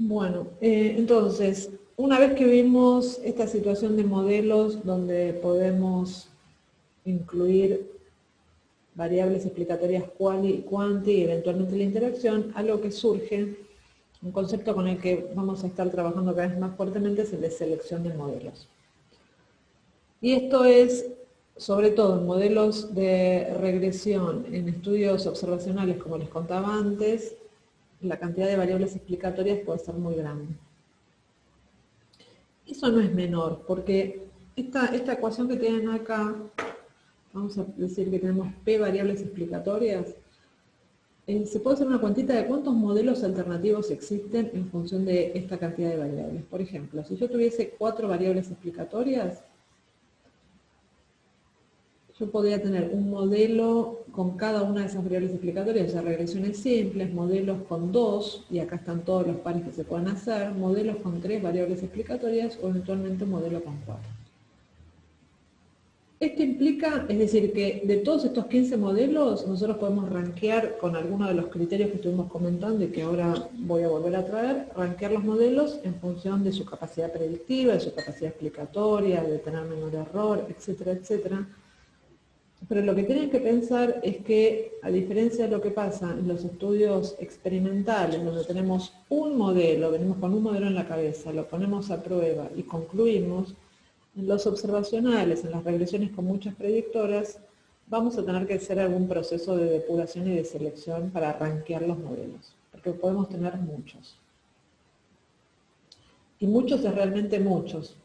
Bueno, entonces, una vez que vimos esta situación de modelos donde podemos incluir variables explicatorias quali, quanti y eventualmente la interacción, algo que surge, un concepto con el que vamos a estar trabajando cada vez más fuertemente es el de selección de modelos. Y esto es, sobre todo en modelos de regresión, en estudios observacionales, como les contaba antes, la cantidad de variables explicatorias puede ser muy grande. Eso no es menor, porque esta ecuación que tienen acá, vamos a decir que tenemos P variables explicatorias, se puede hacer una cuantita de cuántos modelos alternativos existen en función de esta cantidad de variables. Por ejemplo, si yo tuviese 4 variables explicatorias, yo podría tener un modelo con cada una de esas variables explicatorias, ya regresiones simples, modelos con 2, y acá están todos los pares que se pueden hacer, modelos con 3 variables explicatorias o eventualmente un modelo con 4. Esto implica, es decir, que de todos estos 15 modelos, nosotros podemos rankear con algunos de los criterios que estuvimos comentando y que ahora voy a volver a traer, rankear los modelos en función de su capacidad predictiva, de su capacidad explicatoria, de tener menor error, etcétera, etcétera. Pero lo que tienen que pensar es que, a diferencia de lo que pasa en los estudios experimentales, donde tenemos un modelo, venimos con un modelo en la cabeza, lo ponemos a prueba y concluimos, en los observacionales, en las regresiones con muchas predictoras, vamos a tener que hacer algún proceso de depuración y de selección para rankear los modelos, porque podemos tener muchos. Y muchos es realmente muchos.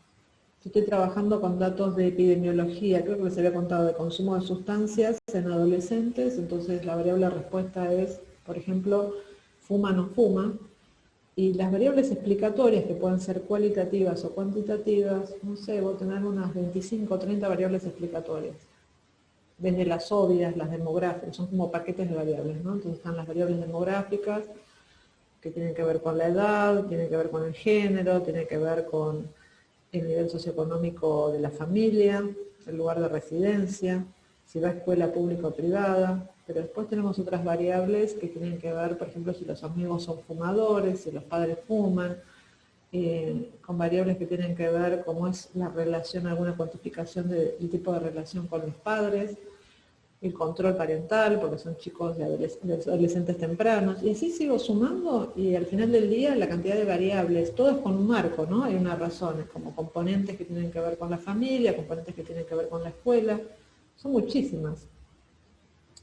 Yo estoy trabajando con datos de epidemiología, creo que les había contado, de consumo de sustancias en adolescentes, entonces la variable de respuesta es, por ejemplo, fuma o no fuma, y las variables explicatorias, que pueden ser cualitativas o cuantitativas, no sé, voy a tener unas 25 o 30 variables explicatorias. Desde las obvias, las demográficas, son como paquetes de variables, ¿no? Entonces están las variables demográficas, que tienen que ver con la edad, tienen que ver con el género, tienen que ver con el nivel socioeconómico de la familia, el lugar de residencia, si va a escuela pública o privada, pero después tenemos otras variables que tienen que ver, por ejemplo, si los amigos son fumadores, si los padres fuman, con variables que tienen que ver cómo es la relación, alguna cuantificación del tipo de relación con los padres, el control parental, porque son chicos de adolescentes tempranos, y así sigo sumando, y al final del día la cantidad de variables, todo es con un marco, ¿no? Hay unas razones, como componentes que tienen que ver con la familia, componentes que tienen que ver con la escuela, son muchísimas.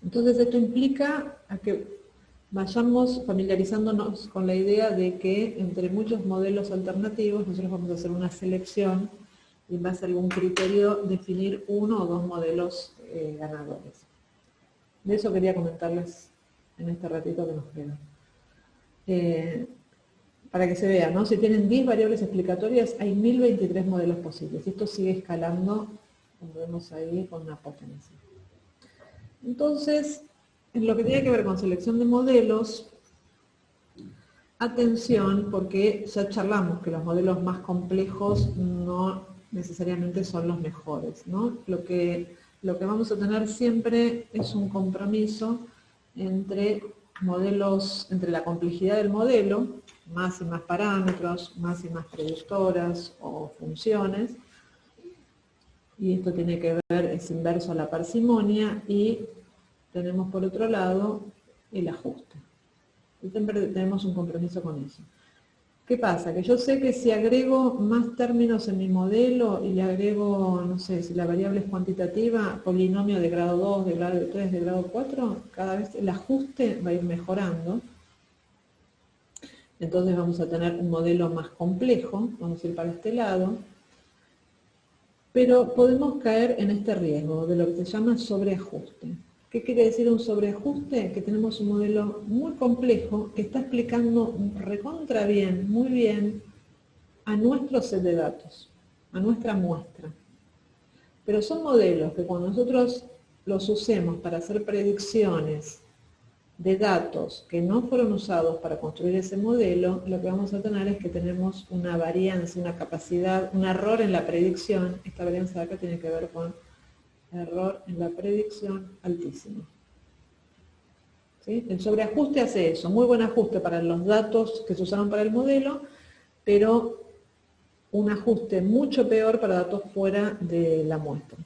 Entonces esto implica a que vayamos familiarizándonos con la idea de que entre muchos modelos alternativos nosotros vamos a hacer una selección y en base a algún criterio definir uno o dos modelos ganadores. De eso quería comentarles en este ratito que nos queda. Para que se vea, ¿no? Si tienen 10 variables explicatorias, hay 1023 modelos posibles. Y esto sigue escalando, como vemos ahí, con una potencia. Entonces, en lo que tiene que ver con selección de modelos, atención, porque ya charlamos que los modelos más complejos no necesariamente son los mejores, ¿no? Lo que vamos a tener siempre es un compromiso entre modelos, entre la complejidad del modelo, más y más parámetros, más y más predictoras o funciones, y esto tiene que ver, es inverso a la parsimonia, y tenemos por otro lado el ajuste. Y siempre tenemos un compromiso con eso. ¿Qué pasa? Que yo sé que si agrego más términos en mi modelo y le agrego, no sé, si la variable es cuantitativa, polinomio de grado 2, de grado 3, de grado 4, cada vez el ajuste va a ir mejorando. Entonces vamos a tener un modelo más complejo, vamos a ir para este lado. Pero podemos caer en este riesgo de lo que se llama sobreajuste. ¿Qué quiere decir un sobreajuste? Que tenemos un modelo muy complejo que está explicando recontra bien, muy bien, a nuestro set de datos, a nuestra muestra. Pero son modelos que cuando nosotros los usemos para hacer predicciones de datos que no fueron usados para construir ese modelo, lo que vamos a tener es que tenemos una varianza, una capacidad, un error en la predicción. Esta varianza de acá tiene que ver con error en la predicción altísimo. ¿sí? El sobreajuste hace eso, muy buen ajuste para los datos que se usaron para el modelo, pero un ajuste mucho peor para datos fuera de la muestra.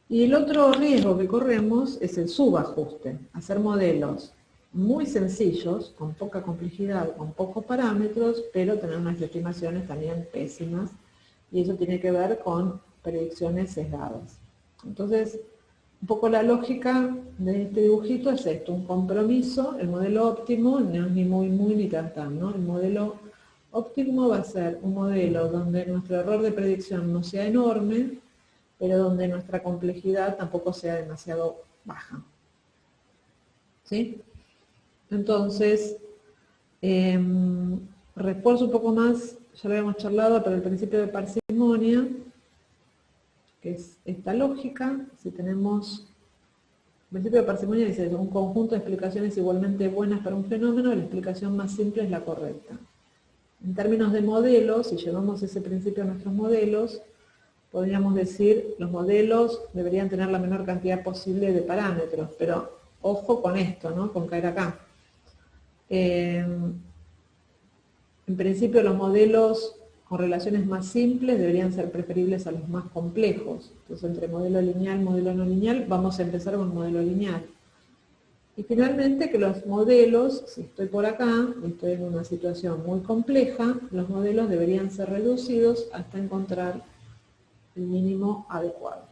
Y el otro riesgo que corremos es el subajuste, hacer modelos muy sencillos, con poca complejidad, con pocos parámetros, pero tener unas estimaciones también pésimas, y eso tiene que ver con predicciones sesgadas. Entonces, un poco la lógica de este dibujito es esto, un compromiso, el modelo óptimo no es ni muy ni tan, ¿no? El modelo óptimo va a ser un modelo donde nuestro error de predicción no sea enorme, pero donde nuestra complejidad tampoco sea demasiado baja. ¿Sí? Entonces, refuerzo un poco más, ya lo habíamos charlado, pero el principio de parsimonia, que es esta lógica. Si tenemos, el principio de parsimonia dice, un conjunto de explicaciones igualmente buenas para un fenómeno, la explicación más simple es la correcta. En términos de modelos, si llevamos ese principio a nuestros modelos, podríamos decir, los modelos deberían tener la menor cantidad posible de parámetros, pero ojo con esto, ¿no? Con caer acá. En principio los modelos con relaciones más simples deberían ser preferibles a los más complejos. Entonces entre modelo lineal y modelo no lineal vamos a empezar con modelo lineal. Y finalmente que los modelos, si estoy por acá, y estoy en una situación muy compleja, los modelos deberían ser reducidos hasta encontrar el mínimo adecuado.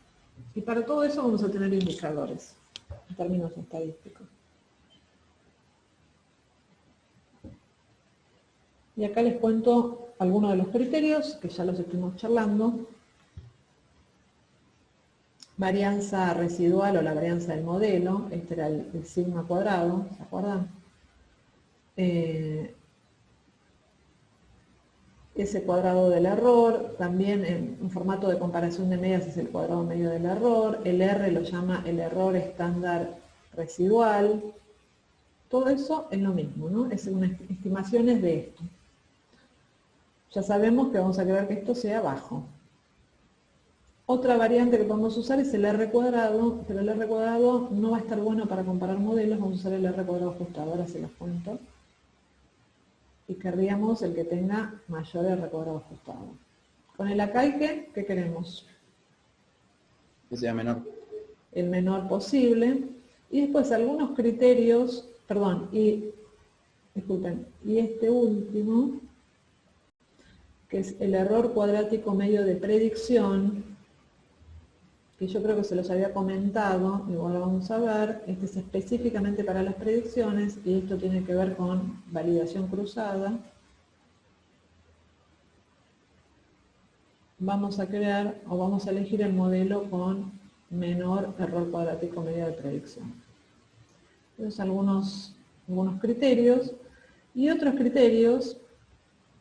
Y para todo eso vamos a tener indicadores, en términos estadísticos. Y acá les cuento algunos de los criterios, que ya los estuvimos charlando. Varianza residual o la varianza del modelo, este era el sigma cuadrado, ¿se acuerdan? Ese cuadrado del error, también en un formato de comparación de medias es el cuadrado medio del error, el R lo llama el error estándar residual, todo eso es lo mismo, ¿no? Es unas estimaciones de esto. Ya sabemos que vamos a querer que esto sea bajo. Otra variante que podemos usar es el R cuadrado, pero el R cuadrado no va a estar bueno para comparar modelos, vamos a usar el R cuadrado ajustado, ahora se los cuento. Y querríamos el que tenga mayor R cuadrado ajustado. Con el acaique, ¿qué queremos? Que sea menor. El menor posible. Y después algunos criterios, perdón, disculpen, y este último, que es el error cuadrático medio de predicción, que yo creo que se los había comentado, igual lo vamos a ver, este es específicamente para las predicciones, y esto tiene que ver con validación cruzada. Vamos a crear, o vamos a elegir el modelo con menor error cuadrático medio de predicción. Entonces algunos criterios, y otros criterios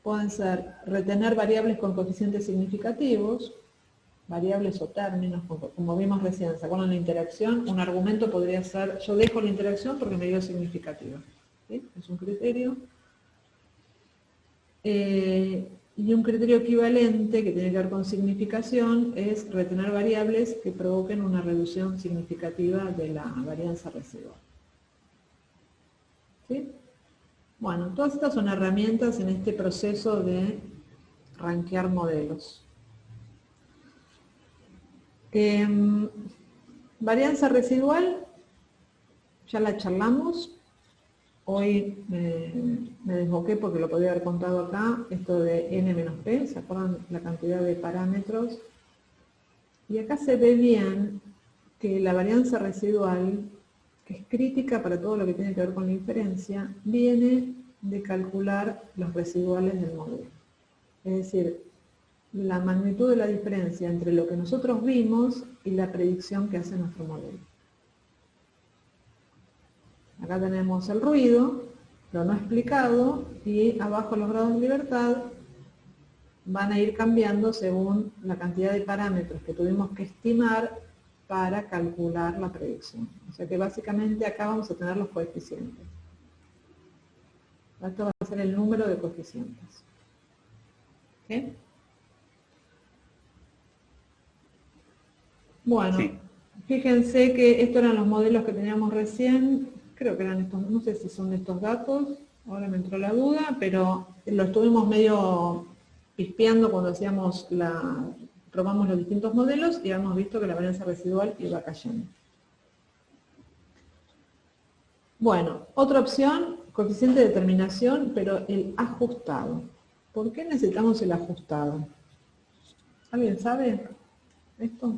pueden ser retener variables con coeficientes significativos, variables o términos, como vimos recién, ¿se acuerdan la interacción? Un argumento podría ser, yo dejo la interacción porque me dio significativa. ¿Sí? Es un criterio. Y un criterio equivalente, que tiene que ver con significación, es retener variables que provoquen una reducción significativa de la varianza residual. ¿Sí? Bueno, todas estas son herramientas en este proceso de rankear modelos. Varianza residual, ya la charlamos. Hoy me desboqué porque lo podía haber contado acá, esto de n menos p, ¿se acuerdan la cantidad de parámetros? Y acá se ve bien que la varianza residual, que es crítica para todo lo que tiene que ver con la inferencia, viene de calcular los residuales del modelo. Es decir, la magnitud de la diferencia entre lo que nosotros vimos y la predicción que hace nuestro modelo. Acá tenemos el ruido, lo no explicado, y abajo los grados de libertad van a ir cambiando según la cantidad de parámetros que tuvimos que estimar para calcular la predicción. O sea que básicamente acá vamos a tener los coeficientes. Esto va a ser el número de coeficientes. ¿Sí? Bueno, sí. Fíjense que estos eran los modelos que teníamos recién. creo que eran estos, no sé si son estos datos, ahora me entró la duda, pero lo estuvimos medio pispeando cuando probamos los distintos modelos y hemos visto que la varianza residual iba cayendo. Bueno, otra opción, coeficiente de determinación, pero el ajustado. ¿Por qué necesitamos el ajustado? ¿Alguien sabe esto?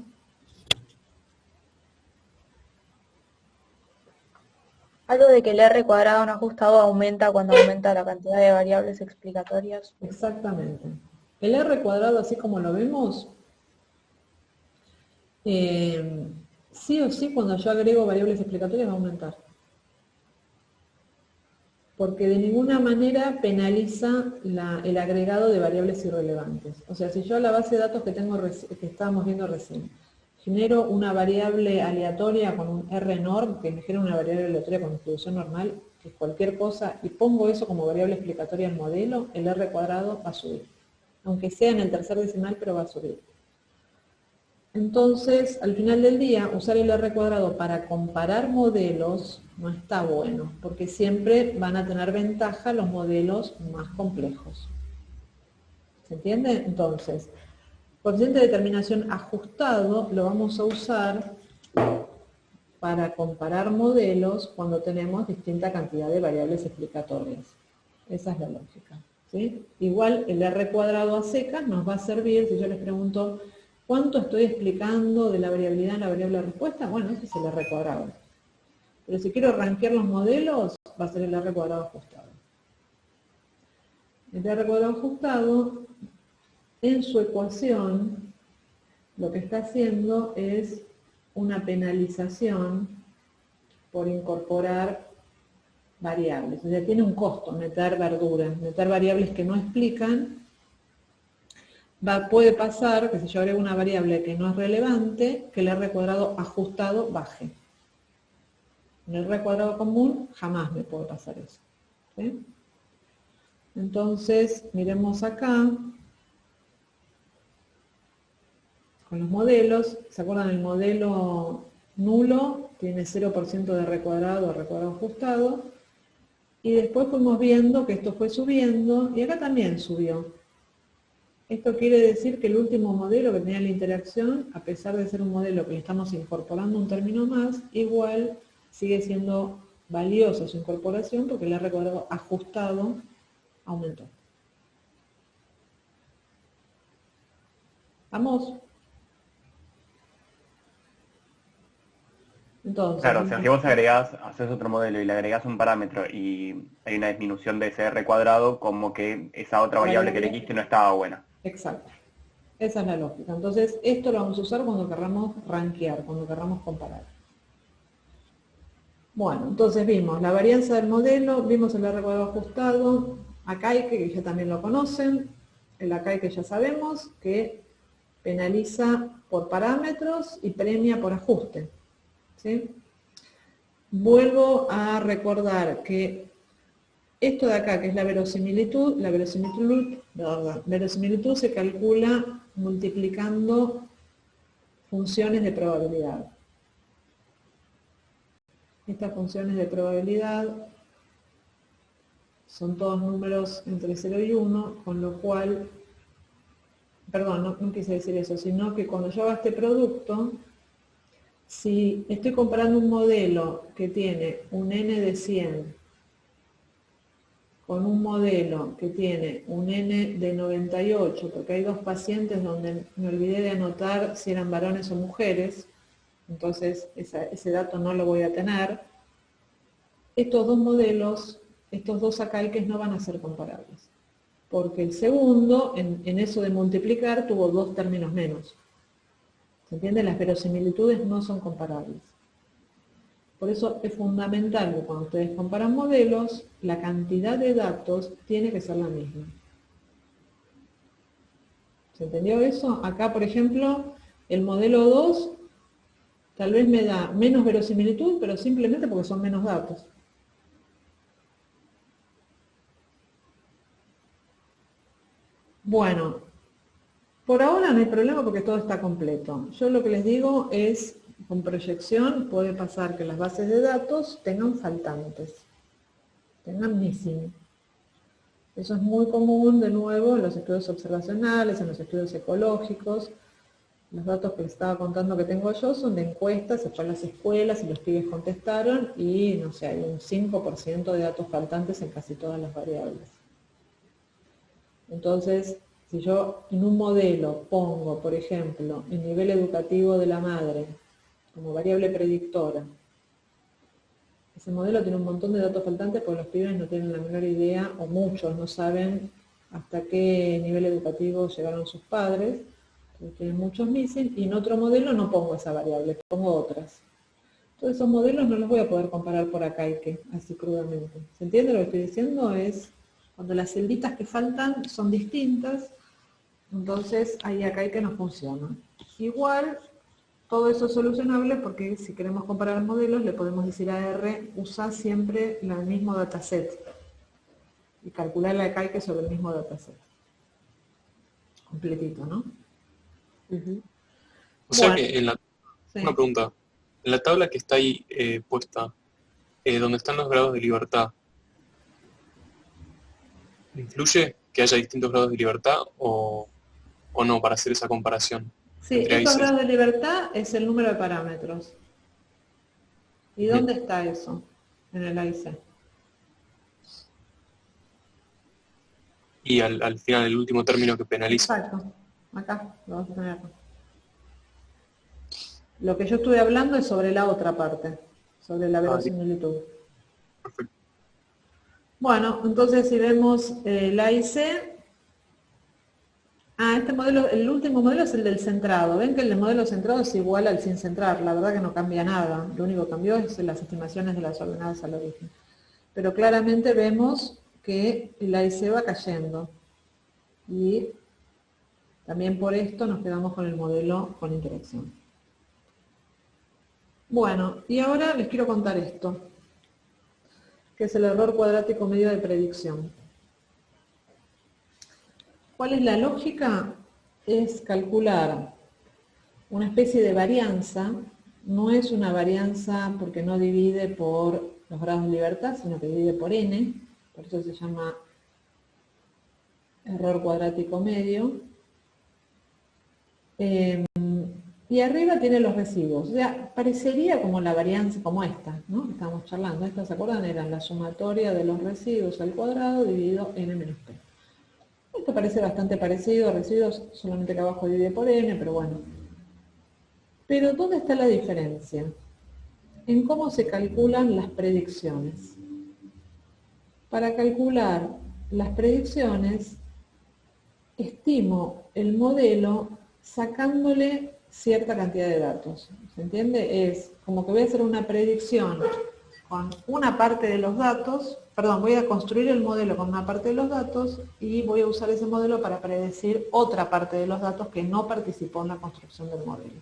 Algo de que el R cuadrado no ajustado aumenta cuando aumenta la cantidad de variables explicatorias. Exactamente. El R cuadrado, así como lo vemos, sí o sí cuando yo agrego variables explicatorias va a aumentar. Porque de ninguna manera penaliza el agregado de variables irrelevantes. O sea, si yo a la base de datos que estábamos viendo recién, genero una variable aleatoria con un R-norm, que me genera una variable aleatoria con distribución normal, que es cualquier cosa, y pongo eso como variable explicatoria en modelo, el R cuadrado va a subir. Aunque sea en el tercer decimal, pero va a subir. Entonces, al final del día, usar el R cuadrado para comparar modelos no está bueno, porque siempre van a tener ventaja los modelos más complejos. ¿Se entiende? Entonces, coeficiente de determinación ajustado lo vamos a usar para comparar modelos cuando tenemos distinta cantidad de variables explicatorias. Esa es la lógica, ¿sí? Igual el R cuadrado a secas nos va a servir si yo les pregunto ¿cuánto estoy explicando de la variabilidad en la variable de respuesta? Bueno, ese es el R cuadrado. Pero si quiero rankear los modelos, va a ser el R cuadrado ajustado. El R cuadrado ajustado, en su ecuación, lo que está haciendo es una penalización por incorporar variables. O sea, tiene un costo meter verduras, meter variables que no explican. Puede pasar que si yo agrego una variable que no es relevante, que el R cuadrado ajustado baje. En el R cuadrado común jamás me puede pasar eso. ¿Sí? Entonces, miremos acá, con los modelos. ¿Se acuerdan? El modelo nulo tiene 0% de R cuadrado ajustado. Y después fuimos viendo que esto fue subiendo, y acá también subió. Esto quiere decir que el último modelo que tenía la interacción, a pesar de ser un modelo que le estamos incorporando un término más, igual sigue siendo valiosa su incorporación porque el R cuadrado ajustado aumentó. ¿Vamos? Entonces, Claro, o sea, si vos agregás, haces otro modelo y le agregás un parámetro y hay una disminución de ese R cuadrado, como que esa otra variable que elegiste no estaba buena. Exacto. Esa es la lógica. Entonces, esto lo vamos a usar cuando querramos rankear, cuando querramos comparar. Bueno, entonces vimos la varianza del modelo, vimos el R cuadrado ajustado, ACAI, que ya también lo conocen, el ACAI que ya sabemos, que penaliza por parámetros y premia por ajuste. ¿Sí? Vuelvo a recordar que esto de acá, que es la verosimilitud se calcula multiplicando funciones de probabilidad. Estas funciones de probabilidad son todos números entre 0 y 1, con lo cual, perdón, no quise decir eso, sino que cuando yo haga este producto, si estoy comparando un modelo que tiene un n de 100 con un modelo que tiene un n de 98, porque hay dos pacientes donde me olvidé de anotar si eran varones o mujeres, entonces ese dato no lo voy a tener, estos dos modelos, estos dos acalques no van a ser comparables, porque el segundo, en eso de multiplicar, tuvo dos términos menos. ¿Se entiende? Las verosimilitudes no son comparables. Por eso es fundamental que cuando ustedes comparan modelos, la cantidad de datos tiene que ser la misma. ¿Se entendió eso? Acá, por ejemplo, el modelo 2 tal vez me da menos verosimilitud, pero simplemente porque son menos datos. Bueno, por ahora no hay problema porque todo está completo. Yo lo que les digo es, con proyección puede pasar que las bases de datos tengan faltantes, tengan missing. Eso es muy común, de nuevo, en los estudios observacionales, en los estudios ecológicos. Los datos que les estaba contando que tengo yo son de encuestas, se fue a las escuelas y los pibes contestaron y, no sé, hay un 5% de datos faltantes en casi todas las variables. Entonces, si yo en un modelo pongo, por ejemplo, el nivel educativo de la madre como variable predictora, ese modelo tiene un montón de datos faltantes porque los pibes no tienen la menor idea, o muchos no saben hasta qué nivel educativo llegaron sus padres, entonces tienen muchos missing, y en otro modelo no pongo esa variable, pongo otras. Entonces esos modelos no los voy a poder comparar por acá y que así crudamente. ¿Se entiende lo que estoy diciendo? Es cuando las celditas que faltan son distintas, entonces ahí acá hay que no funciona. Igual, todo eso es solucionable porque si queremos comparar modelos, le podemos decir a R, usa siempre el mismo dataset y calcular la CAIC sobre el mismo dataset. Completito, ¿no? O sea Bueno, que en la, sí. una pregunta, en la tabla que está ahí puesta, donde están los grados de libertad, ¿influye que haya distintos grados de libertad o no para hacer esa comparación? Sí, entre estos AIC? grados de libertad es el número de parámetros. ¿Y dónde está eso? En el AIC. Y al final el último término que penaliza. Exacto. Acá lo vas a tener acá. Lo que yo estuve hablando es sobre la otra parte, sobre la verosimilitud. Perfecto. Bueno, entonces si vemos el AIC, este modelo, el último modelo es el del centrado. Ven que el del modelo centrado es igual al sin centrar, la verdad que no cambia nada. Lo único que cambió es las estimaciones de las ordenadas al origen. Pero claramente vemos que el AIC va cayendo. Y también por esto nos quedamos con el modelo con interacción. Bueno, y ahora les quiero contar esto, que es el error cuadrático medio de predicción. ¿Cuál es la lógica? Es calcular una especie de varianza. No es una varianza porque no divide por los grados de libertad, sino que divide por n, por eso se llama error cuadrático medio. Y arriba tiene los residuos. O sea, parecería como la varianza, como esta, ¿no? Estábamos charlando. Estas, ¿se acuerdan? Eran la sumatoria de los residuos al cuadrado dividido n menos p. Esto parece bastante parecido a residuos, solamente que abajo divide por n, pero bueno. Pero ¿dónde está la diferencia? En cómo se calculan las predicciones. Para calcular las predicciones, estimo el modelo sacándole cierta cantidad de datos. ¿Se entiende? Es como que voy a hacer una predicción con una parte de los datos, voy a construir el modelo con una parte de los datos y voy a usar ese modelo para predecir otra parte de los datos que no participó en la construcción del modelo.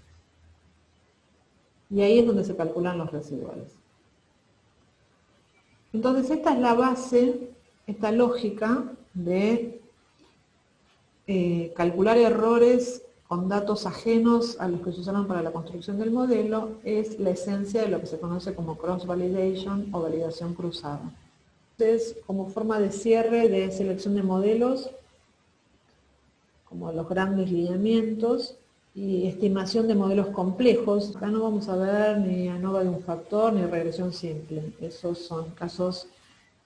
Y ahí es donde se calculan los residuales. Entonces esta es la base, esta lógica de calcular errores con datos ajenos a los que se usaron para la construcción del modelo, es la esencia de lo que se conoce como cross-validation o validación cruzada. Entonces, como forma de cierre de selección de modelos, como los grandes lineamientos, y estimación de modelos complejos, acá no vamos a ver ni ANOVA de un factor ni regresión simple. Esos son casos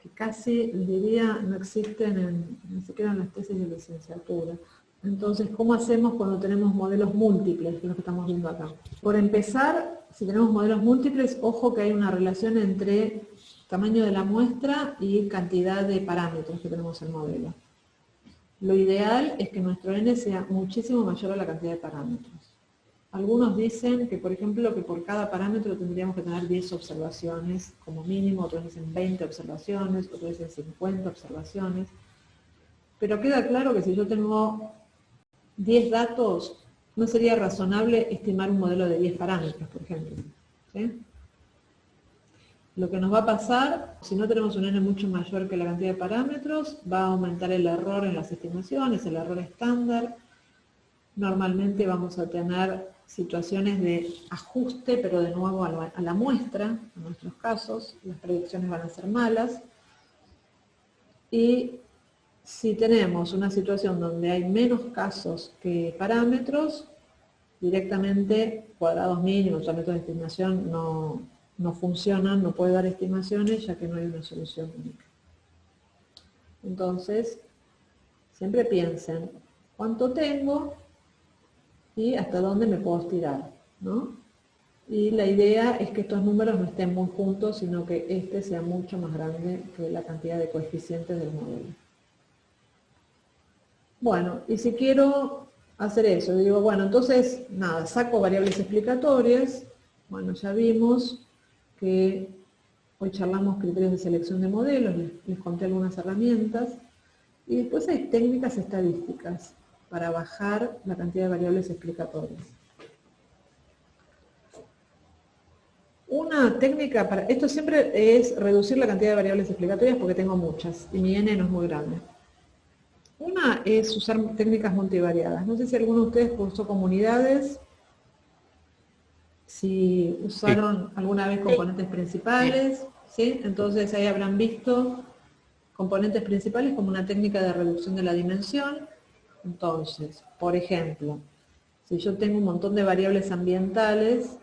que casi, diría, no existen ni siquiera en las tesis de licenciatura. Entonces, ¿cómo hacemos cuando tenemos modelos múltiples? Que es lo que estamos viendo acá. Por empezar, si tenemos modelos múltiples, ojo que hay una relación entre tamaño de la muestra y cantidad de parámetros que tenemos en el modelo. Lo ideal es que nuestro n sea muchísimo mayor a la cantidad de parámetros. Algunos dicen que, por ejemplo, que por cada parámetro tendríamos que tener 10 observaciones como mínimo, otros dicen 20 observaciones, otros dicen 50 observaciones. Pero queda claro que si yo tengo 10 datos, no sería razonable estimar un modelo de 10 parámetros, por ejemplo. ¿Sí? Lo que nos va a pasar, si no tenemos un n mucho mayor que la cantidad de parámetros, va a aumentar el error en las estimaciones, el error estándar. Normalmente vamos a tener situaciones de ajuste, pero de nuevo a la muestra, en nuestros casos, las predicciones van a ser malas. Y si tenemos una situación donde hay menos casos que parámetros, directamente cuadrados mínimos o métodos de estimación no funcionan, no puede dar estimaciones ya que no hay una solución única. Entonces, siempre piensen cuánto tengo y hasta dónde me puedo estirar, ¿no? Y la idea es que estos números no estén muy juntos, sino que este sea mucho más grande que la cantidad de coeficientes del modelo. Bueno, y si quiero hacer eso, digo, bueno, entonces, nada, saco variables explicatorias. Bueno, ya vimos que hoy charlamos criterios de selección de modelos, les conté algunas herramientas. Y después hay técnicas estadísticas para bajar la cantidad de variables explicatorias. Una técnica para... Esto siempre es reducir la cantidad de variables explicatorias porque tengo muchas y mi n no es muy grande. Una es usar técnicas multivariadas. No sé si alguno de ustedes cursó comunidades, si usaron alguna vez componentes principales, ¿sí? Entonces ahí habrán visto componentes principales como una técnica de reducción de la dimensión. Entonces, por ejemplo, si yo tengo un montón de variables ambientales,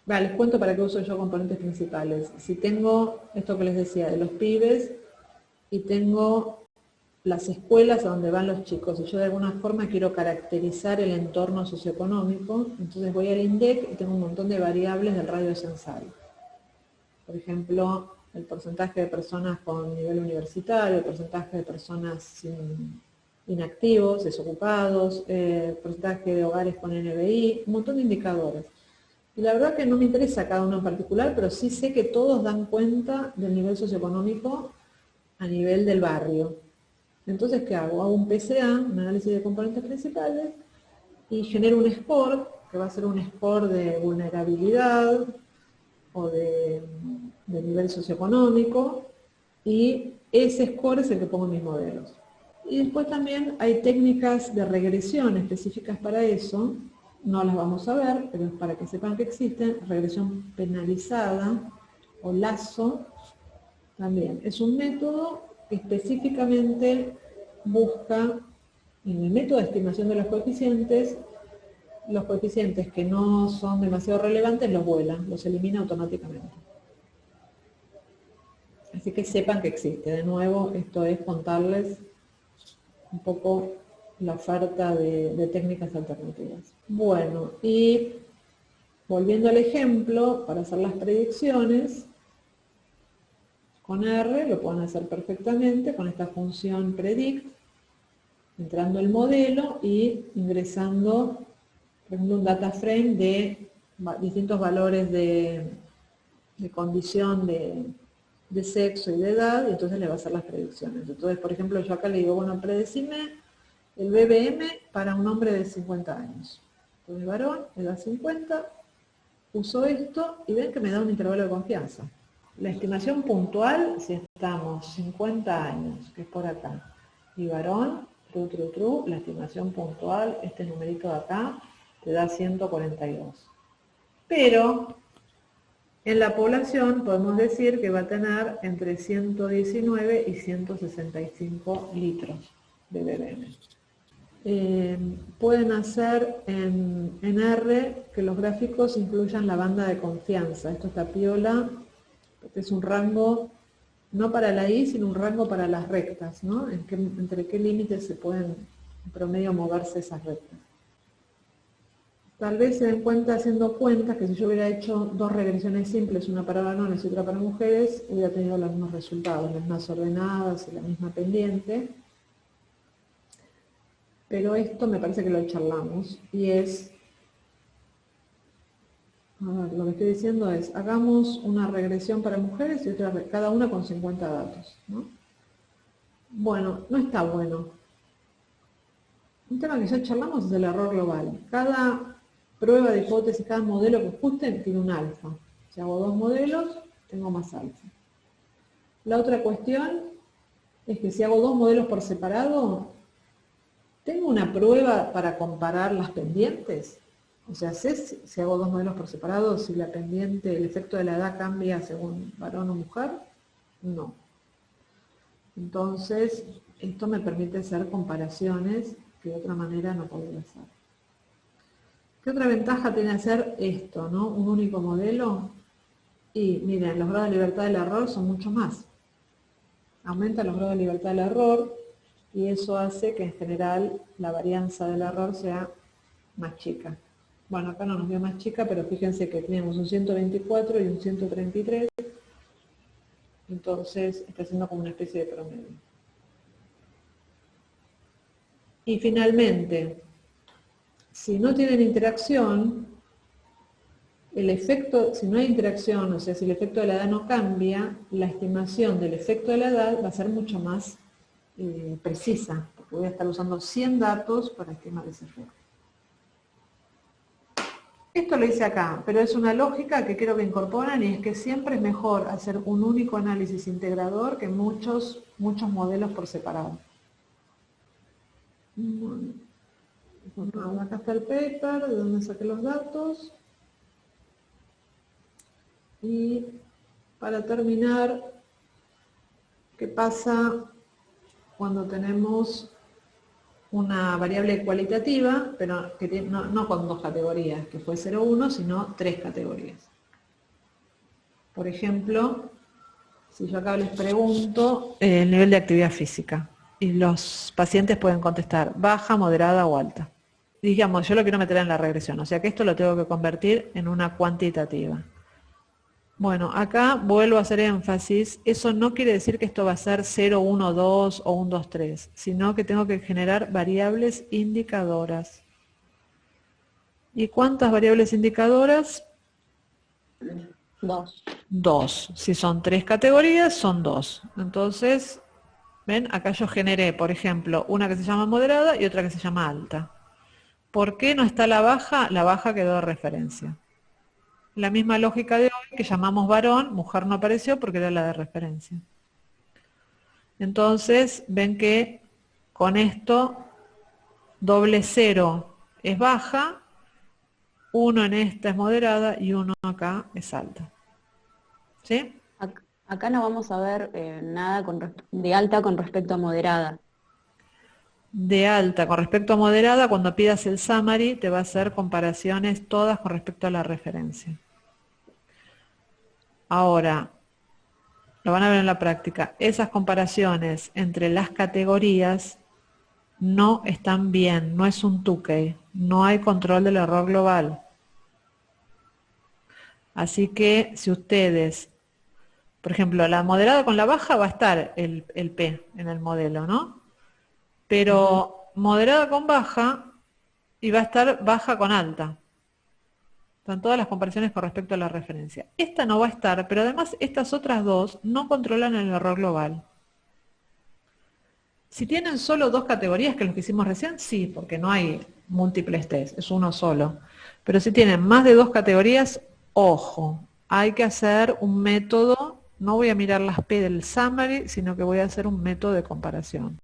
les cuento para qué uso yo componentes principales. Si tengo esto que les decía de los pibes y tengo las escuelas a donde van los chicos, y yo de alguna forma quiero caracterizar el entorno socioeconómico, entonces voy al INDEC y tengo un montón de variables del radio censal. Por ejemplo, el porcentaje de personas con nivel universitario, el porcentaje de personas inactivos, desocupados, porcentaje de hogares con NBI, un montón de indicadores. Y la verdad que no me interesa cada uno en particular, pero sí sé que todos dan cuenta del nivel socioeconómico a nivel del barrio. Entonces, ¿qué hago? Hago un PCA, un análisis de componentes principales, y genero un score, que va a ser un score de vulnerabilidad o de nivel socioeconómico, y ese score es el que pongo en mis modelos. Y después también hay técnicas de regresión específicas para eso, no las vamos a ver, pero es para que sepan que existen. Regresión penalizada o lazo también. Es un método que específicamente busca, en el método de estimación de los coeficientes que no son demasiado relevantes los vuelan, los elimina automáticamente. Así que sepan que existe. De nuevo, esto es contarles un poco la oferta de técnicas alternativas. Bueno, y volviendo al ejemplo, para hacer las predicciones, con R lo pueden hacer perfectamente con esta función predict, entrando el modelo y ingresando, por ejemplo, un data frame de distintos valores de condición de sexo y de edad, y entonces le va a hacer las predicciones. Entonces, por ejemplo, yo acá le digo, bueno, predecime el BBM para un hombre de 50 años. Entonces, varón, edad 50, uso esto y ven que me da un intervalo de confianza. La estimación puntual, si estamos 50 años, que es por acá, y varón, true, la estimación puntual, este numerito de acá, te da 142. Pero en la población podemos decir que va a tener entre 119 y 165 litros de BBM. Pueden hacer en R que los gráficos incluyan la banda de confianza. Esto está piola, porque es un rango, no para la I, sino un rango para las rectas, ¿no? Entre qué límites se pueden en promedio moverse esas rectas. Tal vez se den cuenta haciendo cuentas que si yo hubiera hecho dos regresiones simples, una para varones y otra para mujeres, hubiera tenido los mismos resultados, las mismas ordenadas y la misma pendiente. Pero esto me parece que lo charlamos, y es, a ver, lo que estoy diciendo es, hagamos una regresión para mujeres y otra, cada una con 50 datos, ¿no? Bueno, no está bueno. Un tema que ya charlamos es el error global. Cada prueba de hipótesis, cada modelo que ajusten tiene un alfa. Si hago dos modelos, tengo más alfa. La otra cuestión es que si hago dos modelos por separado, ¿Tengo una prueba para comparar las pendientes? O sea, sé si hago dos modelos por separado, si la pendiente, el efecto de la edad cambia según varón o mujer. No. Entonces, esto me permite hacer comparaciones que de otra manera no podría hacer. ¿Qué otra ventaja tiene hacer esto, no? Un único modelo. Y miren, los grados de libertad del error son mucho más. Aumenta los grados de libertad del error y eso hace que en general la varianza del error sea más chica. Bueno, acá no nos dio más chica, pero fíjense que tenemos un 124 y un 133. Entonces está haciendo como una especie de promedio. Y finalmente, si no tienen interacción, el efecto, si no hay interacción, o sea, si el efecto de la edad no cambia, la estimación del efecto de la edad va a ser mucho más precisa, porque voy a estar usando 100 datos para estimar ese efecto. Esto lo hice acá, pero es una lógica que quiero que incorporen y es que siempre es mejor hacer un único análisis integrador que muchos modelos por separado. Bueno, acá está el paper, de donde saqué los datos. Y para terminar, ¿qué pasa cuando tenemos una variable cualitativa, pero que no con dos categorías, que fue 0,1, sino tres categorías? Por ejemplo, si yo acá les pregunto el nivel de actividad física, y los pacientes pueden contestar baja, moderada o alta. Digamos, yo lo quiero meter en la regresión, o sea que esto lo tengo que convertir en una cuantitativa. Bueno, acá vuelvo a hacer énfasis, eso no quiere decir que esto va a ser 0, 1, 2 o 1, 2, 3, sino que tengo que generar variables indicadoras. ¿Y cuántas variables indicadoras? 2. 2. Si son 3 categorías, son 2. Entonces, ven, acá yo generé, por ejemplo, una que se llama moderada y otra que se llama alta. ¿Por qué no está la baja? La baja quedó de referencia. La misma lógica de hoy que llamamos varón, mujer no apareció porque era la de referencia. Entonces, ven que con esto, doble 0 es baja, 1 en esta es moderada y 1 acá es alta. ¿Sí? Acá no vamos a ver nada de alta con respecto a moderada. De alta con respecto a moderada, cuando pidas el summary, te va a hacer comparaciones todas con respecto a la referencia. Ahora, lo van a ver en la práctica, esas comparaciones entre las categorías no están bien, no es un Tukey, no hay control del error global. Así que si ustedes, por ejemplo, la moderada con la baja va a estar el P en el modelo, ¿no? Pero moderada con baja y va a estar baja con alta. Están todas las comparaciones con respecto a la referencia. Esta no va a estar, pero además estas otras dos no controlan el error global. Si tienen solo dos categorías, que es lo que hicimos recién, sí, porque no hay múltiples test, es uno solo. Pero si tienen más de dos categorías, ojo, hay que hacer un método, no voy a mirar las P del summary, sino que voy a hacer un método de comparación.